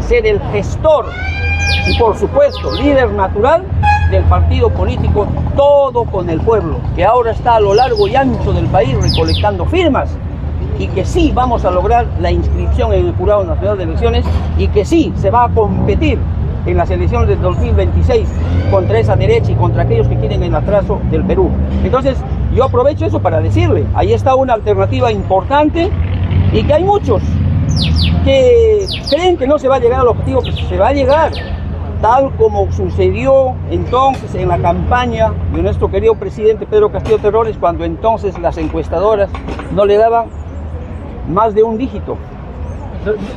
ser el gestor y, por supuesto, líder natural del partido político Todo con el Pueblo, que ahora está a lo largo y ancho del país recolectando firmas, y que sí vamos a lograr la inscripción en el Jurado Nacional de Elecciones, y que sí se va a competir en las elecciones del 2026 contra esa derecha y contra aquellos que quieren el atraso del Perú. Entonces, yo aprovecho eso para decirle, ahí está una alternativa importante, y que hay muchos que creen que no se va a llegar al objetivo, que se va a llegar, tal como sucedió entonces en la campaña de nuestro querido presidente Pedro Castillo Terrones, cuando entonces las encuestadoras no le daban más de un dígito.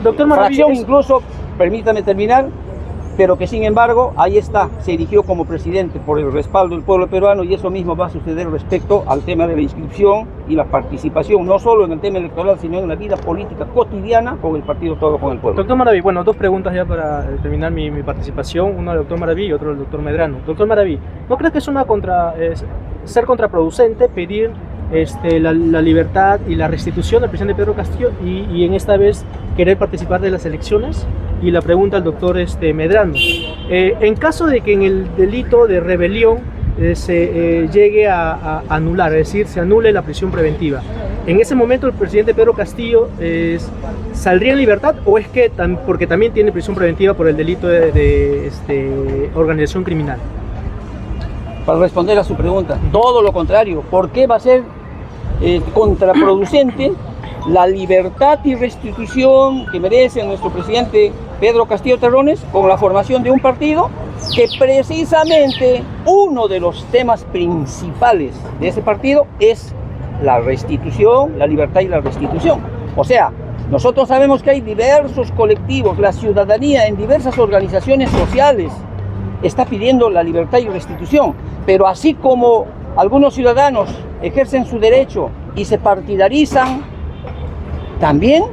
Doctor Maraví, fracción incluso, permítame terminar, pero que sin embargo ahí está, se eligió como presidente por el respaldo del pueblo peruano, y eso mismo va a suceder respecto al tema de la inscripción y la participación, no solo en el tema electoral, sino en la vida política cotidiana con el partido Todo con el Pueblo. Doctor Maraví, bueno, dos preguntas ya para terminar mi participación, una del doctor Maraví y otra del doctor Medrano. Doctor Maraví, ¿no crees que es ser contraproducente pedir la libertad y la restitución del presidente Pedro Castillo y en esta vez querer participar de las elecciones? Y la pregunta al doctor Medrano, en caso de que en el delito de rebelión se llegue a anular, es decir, se anule la prisión preventiva, ¿en ese momento el presidente Pedro Castillo saldría en libertad, o es que porque también tiene prisión preventiva por el delito de organización criminal? Para responder a su pregunta, todo lo contrario. ¿Por qué va a ser contraproducente la libertad y restitución que merece nuestro presidente Pedro Castillo Terrones con la formación de un partido que precisamente uno de los temas principales de ese partido es la restitución, la libertad y la restitución? O sea, nosotros sabemos que hay diversos colectivos, la ciudadanía en diversas organizaciones sociales está pidiendo la libertad y restitución, pero así como algunos ciudadanos ejercen su derecho y se partidarizan, también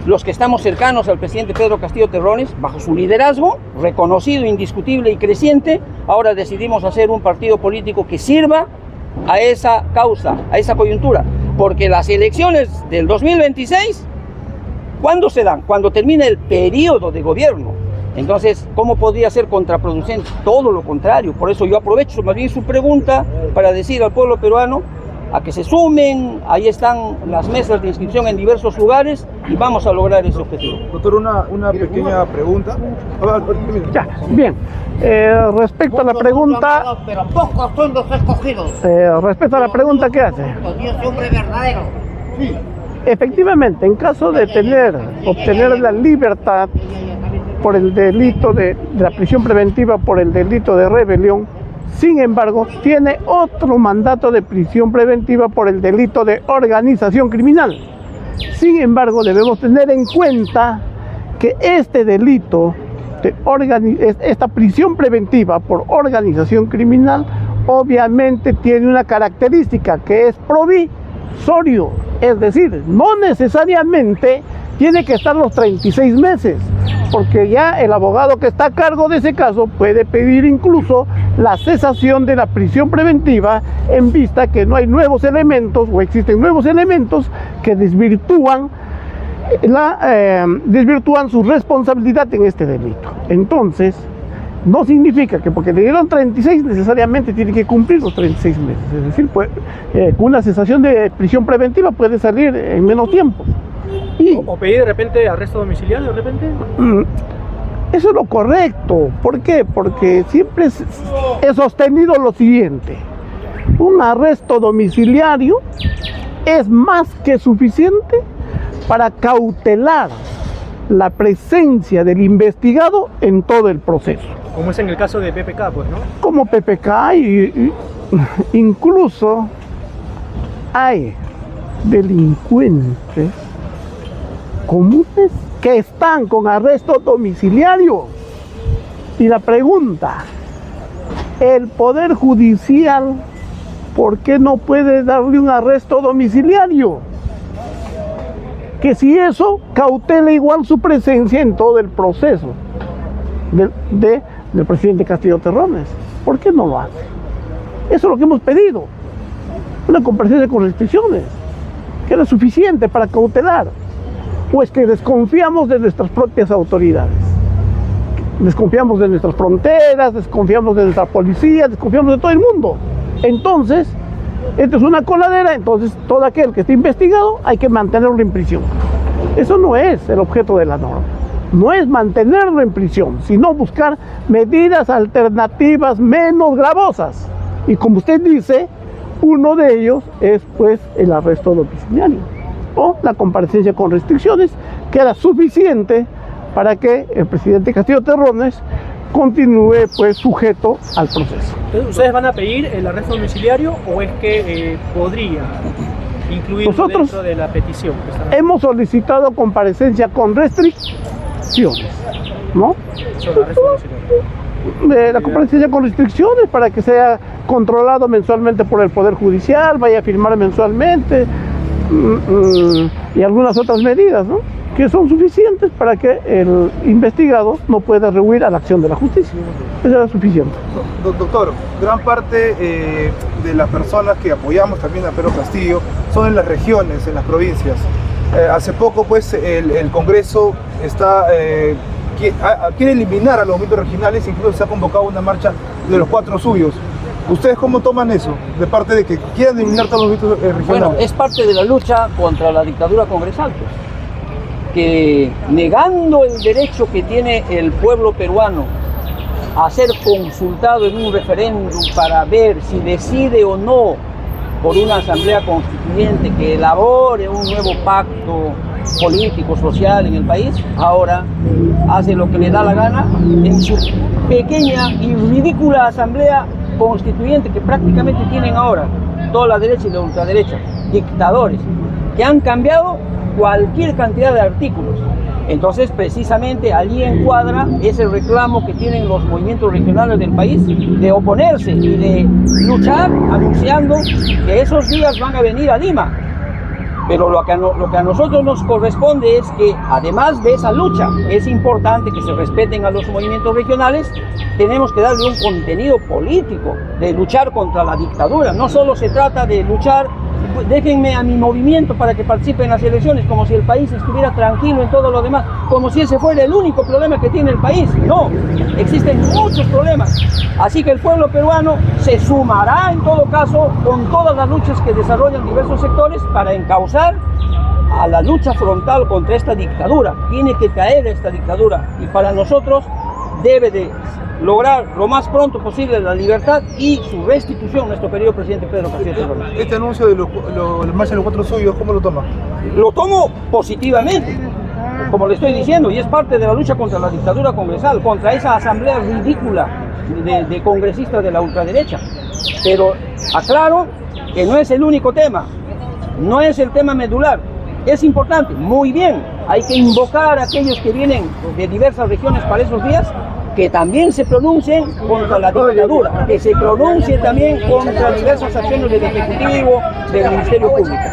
los que estamos cercanos al presidente Pedro Castillo Terrones, bajo su liderazgo, reconocido, indiscutible y creciente, ahora decidimos hacer un partido político que sirva a esa causa, a esa coyuntura, porque las elecciones del 2026, ¿cuándo se dan? Cuando termine el periodo de gobierno Entonces, ¿cómo podría ser contraproducente? Todo lo contrario. Por eso yo aprovecho más bien su pregunta para decir al pueblo peruano a que se sumen. Ahí están las mesas de inscripción en diversos lugares y vamos a lograr ese objetivo. Doctor, una pequeña pregunta. Ya, bien. Respecto a la pregunta, pero pocos son los escogidos. Respecto a la pregunta que hace. Dios es hombre verdadero. Sí. Efectivamente, en caso de obtener la libertad por el delito de la prisión preventiva por el delito de rebelión, sin embargo, tiene otro mandato de prisión preventiva por el delito de organización criminal. Sin embargo, debemos tener en cuenta que este delito, esta prisión preventiva por organización criminal, obviamente tiene una característica que es provisorio. Es decir, no necesariamente tiene que estar los 36 meses, porque ya el abogado que está a cargo de ese caso puede pedir incluso la cesación de la prisión preventiva en vista que no hay nuevos elementos o existen nuevos elementos que desvirtúan su responsabilidad en este delito. Entonces, no significa que porque le dieron 36 necesariamente tiene que cumplir los 36 meses. Es decir, con una cesación de prisión preventiva puede salir en menos tiempo. O pedir de repente arresto domiciliario, de repente. Eso es lo correcto. ¿Por qué? Porque siempre he sostenido lo siguiente. Un arresto domiciliario es más que suficiente para cautelar la presencia del investigado en todo el proceso. Como es en el caso de PPK, pues, ¿no? Como PPK y incluso hay delincuentes comunes que están con arresto domiciliario. Y la pregunta, el Poder Judicial, ¿por qué no puede darle un arresto domiciliario? Que si eso cautela igual su presencia en todo el proceso del presidente Castillo Terrones. ¿Por qué no lo hace? Eso es lo que hemos pedido. Una comparecencia con restricciones, que era suficiente para cautelar. Pues que desconfiamos de nuestras propias autoridades. Desconfiamos de nuestras fronteras, desconfiamos de nuestra policía, desconfiamos de todo el mundo. Entonces, esto es una coladera, entonces todo aquel que esté investigado hay que mantenerlo en prisión. Eso no es el objeto de la norma. No es mantenerlo en prisión, sino buscar medidas alternativas menos gravosas. Y como usted dice, uno de ellos es pues el arresto domiciliario o la comparecencia con restricciones, que era suficiente para que el presidente Castillo Terrones continúe pues sujeto al proceso. Entonces, ¿ustedes van a pedir el arresto domiciliario o es que podría incluirlo Nosotros dentro de la petición? Hemos solicitado comparecencia con restricciones, ¿no? Sobre el arresto domiciliario. La comparecencia con restricciones para que sea controlado mensualmente por el Poder Judicial, vaya a firmar mensualmente y algunas otras medidas, ¿no?, que son suficientes para que el investigado no pueda rehuir a la acción de la justicia. Eso era suficiente. Doctor, gran parte de las personas que apoyamos también a Pedro Castillo son en las regiones, en las provincias. Hace poco pues el Congreso quiere eliminar a los movimientos regionales, incluso se ha convocado una marcha de los 4 suyos. ¿Ustedes cómo toman eso, de parte de que quieren eliminar todos los movimientos regionales? Bueno, es parte de la lucha contra la dictadura congresal, pues, que negando el derecho que tiene el pueblo peruano a ser consultado en un referéndum para ver si decide o no por una asamblea constituyente que elabore un nuevo pacto político, social en el país, ahora hace lo que le da la gana en su pequeña y ridícula asamblea constituyente que prácticamente tienen ahora toda la derecha y la ultraderecha, dictadores, que han cambiado cualquier cantidad de artículos. Entonces, precisamente allí encuadra ese reclamo que tienen los movimientos regionales del país de oponerse y de luchar anunciando que esos días van a venir a Lima. Pero lo que a nosotros nos corresponde es que, además de esa lucha, es importante que se respeten a los movimientos regionales. Tenemos que darle un contenido político de luchar contra la dictadura. No solo se trata de luchar déjenme a mi movimiento para que participe en las elecciones, como si el país estuviera tranquilo en todo lo demás, como si ese fuera el único problema que tiene el país. No, existen muchos problemas. Así que el pueblo peruano se sumará en todo caso con todas las luchas que desarrollan diversos sectores para encauzar a la lucha frontal contra esta dictadura. Tiene que caer esta dictadura y para nosotros debe de lograr lo más pronto posible la libertad y su restitución nuestro querido presidente Pedro Castillo Terrones. Este anuncio de la marcha de los 4 suyos, ¿cómo lo toma? Lo tomo positivamente, como le estoy diciendo, y es parte de la lucha contra la dictadura congresal, contra esa asamblea ridícula de congresistas de la ultraderecha. Pero aclaro que no es el único tema, no es el tema medular. Es importante, muy bien, hay que invocar a aquellos que vienen de diversas regiones para esos días, que también se pronuncien contra la dictadura, que se pronuncie también contra diversas acciones del Ejecutivo, del Ministerio Público.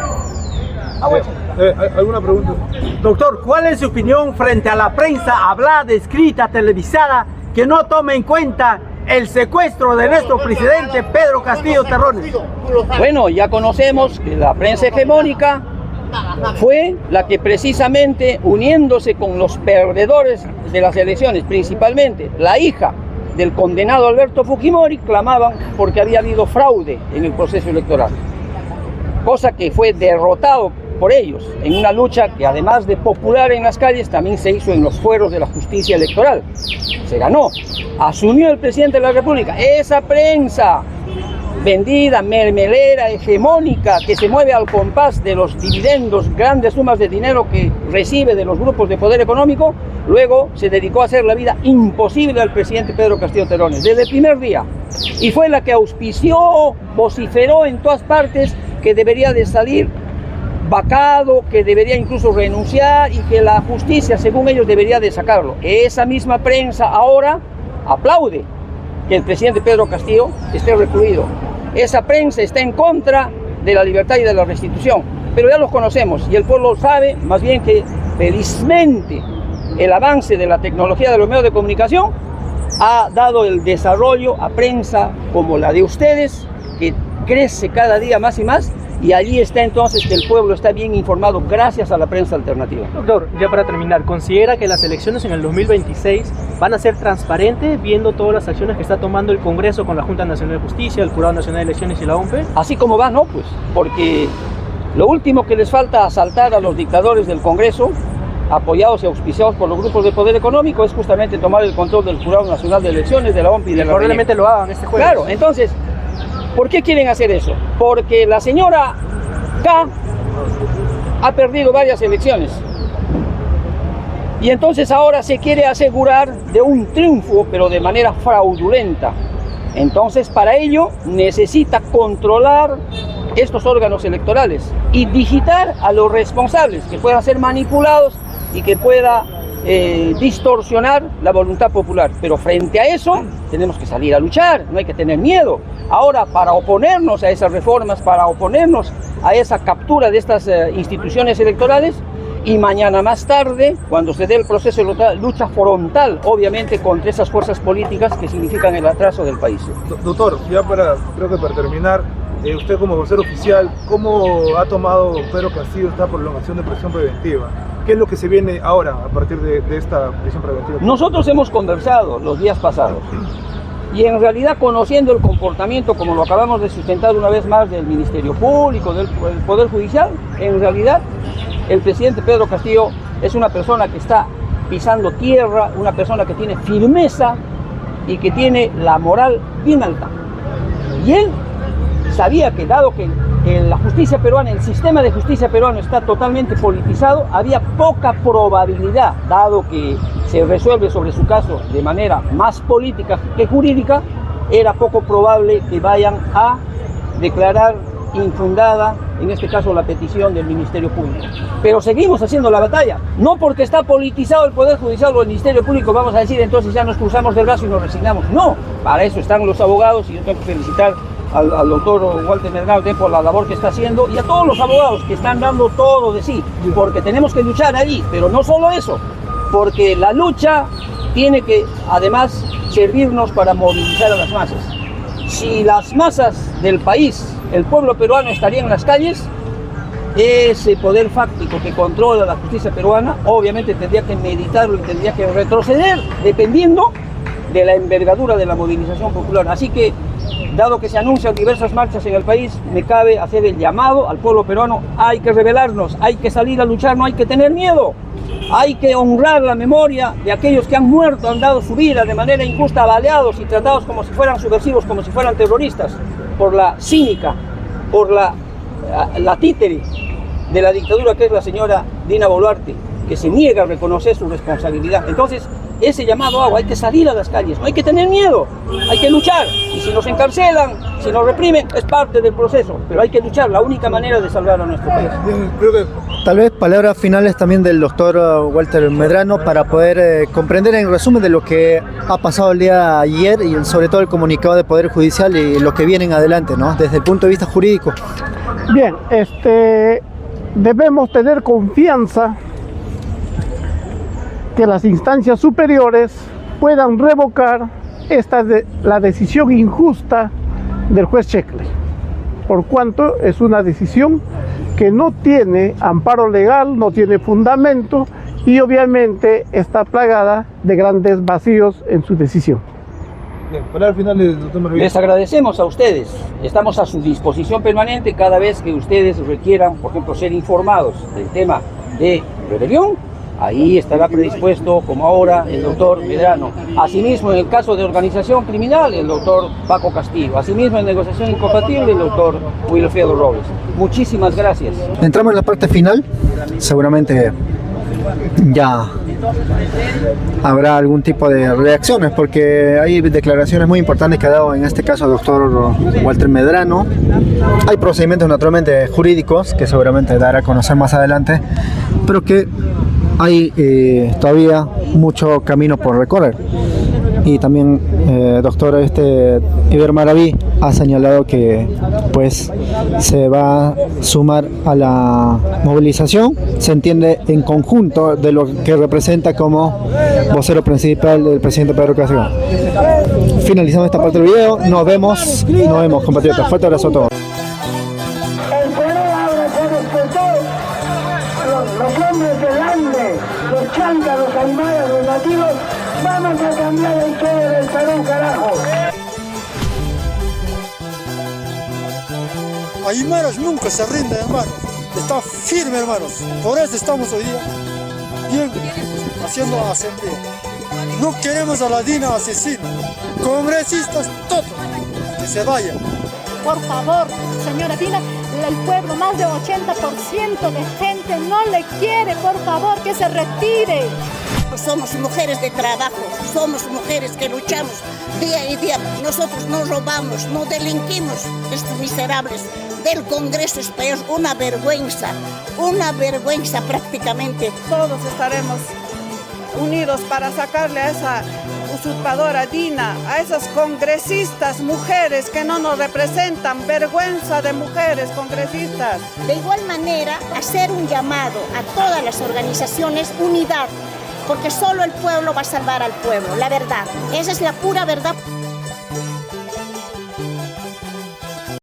¿Alguna pregunta? Doctor, ¿cuál es su opinión frente a la prensa hablada, escrita, televisada, que no toma en cuenta el secuestro de nuestro presidente Pedro Castillo Terrones? Bueno, ya conocemos que la prensa hegemónica fue la que precisamente uniéndose con los perdedores de las elecciones, principalmente la hija del condenado Alberto Fujimori, clamaban porque había habido fraude en el proceso electoral, cosa que fue derrotado por ellos en una lucha que además de popular en las calles también se hizo en los fueros de la justicia electoral. Se ganó, asumió el presidente de la República. Esa prensa vendida, mermelera, hegemónica, que se mueve al compás de los dividendos, grandes sumas de dinero que recibe de los grupos de poder económico, luego se dedicó a hacer la vida imposible al presidente Pedro Castillo Terrones, desde el primer día. Y fue la que auspició, vociferó en todas partes que debería de salir vacado, que debería incluso renunciar y que la justicia, según ellos, debería de sacarlo. Esa misma prensa ahora aplaude que el presidente Pedro Castillo esté recluido. Esa prensa está en contra de la libertad y de la restitución, pero ya los conocemos y el pueblo sabe, más bien que felizmente el avance de la tecnología de los medios de comunicación ha dado el desarrollo a prensa como la de ustedes, que crece cada día más y más, y allí está entonces que el pueblo está bien informado gracias a la prensa alternativa. Doctor, ya para terminar, ¿considera que las elecciones en el 2026 van a ser transparentes viendo todas las acciones que está tomando el Congreso con la Junta Nacional de Justicia, el Jurado Nacional de Elecciones y la OMP? Así como va, no, pues, porque lo último que les falta asaltar a los dictadores del Congreso, apoyados y auspiciados por los grupos de poder económico, es justamente tomar el control del Jurado Nacional de Elecciones, de la OMP y de la Probablemente lo hagan este jueves. Claro, entonces, ¿por qué quieren hacer eso? Porque la señora K ha perdido varias elecciones y entonces ahora se quiere asegurar de un triunfo, pero de manera fraudulenta. Entonces, para ello necesita controlar estos órganos electorales y digitar a los responsables que puedan ser manipulados y que pueda distorsionar la voluntad popular. Pero frente a eso tenemos que salir a luchar, no hay que tener miedo. Ahora, para oponernos a esas reformas, para oponernos a esa captura de estas instituciones electorales, y mañana más tarde, cuando se dé el proceso de lucha frontal, obviamente contra esas fuerzas políticas que significan el atraso del país. Doctor, ya creo que para terminar, usted como vocero oficial, ¿cómo ha tomado Pedro Castillo esta prolongación de prisión preventiva? ¿Qué es lo que se viene ahora a partir de esta prisión preventiva? Nosotros hemos conversado los días pasados y en realidad, conociendo el comportamiento, como lo acabamos de sustentar una vez más, del Ministerio Público, del Poder Judicial, en realidad el presidente Pedro Castillo es una persona que está pisando tierra, una persona que tiene firmeza y que tiene la moral bien alta. Y él sabía que, dado que la justicia peruana, el sistema de justicia peruano está totalmente politizado, había poca probabilidad, dado que se resuelve sobre su caso de manera más política que jurídica, era poco probable que vayan a declarar infundada, en este caso, la petición del Ministerio Público. Pero seguimos haciendo la batalla, no porque está politizado el Poder Judicial o el Ministerio Público vamos a decir entonces ya nos cruzamos del brazo y nos resignamos. No, para eso están los abogados y yo tengo que felicitar al doctor Walter Medrano por la labor que está haciendo y a todos los abogados que están dando todo de sí, porque tenemos que luchar ahí, pero no solo eso, porque la lucha tiene que además servirnos para movilizar a las masas. Si las masas del país el pueblo peruano estaría en las calles. Ese poder fáctico que controla la justicia peruana obviamente tendría que meditarlo y tendría que retroceder dependiendo de la envergadura de la movilización popular. Así que, dado que se anuncian diversas marchas en el país, me cabe hacer el llamado al pueblo peruano: hay que rebelarnos, hay que salir a luchar, no hay que tener miedo. Hay que honrar la memoria de aquellos que han muerto, han dado su vida de manera injusta, baleados y tratados como si fueran subversivos, como si fueran terroristas, por la cínica, por la títere de la dictadura que es la señora Dina Boluarte, que se niega a reconocer su responsabilidad. Entonces, ese llamado hago, hay que salir a las calles, no hay que tener miedo, hay que luchar. Y si nos encarcelan, si nos reprimen, es parte del proceso, pero hay que luchar, la única manera de salvar a nuestro país. Tal vez palabras finales también del doctor Walter Medrano para poder comprender en resumen de lo que ha pasado el día de ayer y sobre todo el comunicado del Poder Judicial y lo que viene en adelante, ¿no? Desde el punto de vista jurídico. Bien, debemos tener confianza que las instancias superiores puedan revocar la decisión injusta del juez Checle, por cuanto es una decisión que no tiene amparo legal, no tiene fundamento y obviamente está plagada de grandes vacíos en su decisión. Bien, palabras finales, doctor Maravilla. Les agradecemos a ustedes, estamos a su disposición permanente cada vez que ustedes requieran, por ejemplo, ser informados del tema de rebelión. Ahí estará predispuesto, como ahora, el doctor Medrano. Asimismo, en el caso de organización criminal, el doctor Paco Castillo. Asimismo, en negociación incompatible, el doctor Wilfredo Robles. Muchísimas gracias. Entramos en la parte final. Seguramente ya habrá algún tipo de reacciones, porque hay declaraciones muy importantes que ha dado en este caso el doctor Walter Medrano. Hay procedimientos naturalmente jurídicos que seguramente dará a conocer más adelante, pero que hay todavía mucho camino por recorrer. Y también doctor Iber Maraví ha señalado que pues se va a sumar a la movilización, se entiende en conjunto de lo que representa como vocero principal del presidente Pedro Castillo. Finalizamos esta parte del video, nos vemos compatriotas, fuerte abrazo a todos. Los hombres del hambre, los chancas, los aymaras, los nativos, vamos a cambiar la historia del Perú, carajo. Aymaras nunca se rinden, hermanos. Está firme, hermanos. Por eso estamos hoy día bien haciendo la asamblea. No queremos a la Dina asesina. Congresistas, todos, que se vayan. Por favor, señora Dina, el pueblo, más de 80% de gente no le quiere, por favor, que se retire. Somos mujeres de trabajo, somos mujeres que luchamos día y día. Nosotros no robamos, no delinquimos. Estos miserables del Congreso es peor, una vergüenza prácticamente. Todos estaremos unidos para sacarle a esa usurpadora Dina, a esas congresistas mujeres que no nos representan, vergüenza de mujeres congresistas. De igual manera, hacer un llamado a todas las organizaciones, unidad, porque solo el pueblo va a salvar al pueblo, la verdad, esa es la pura verdad.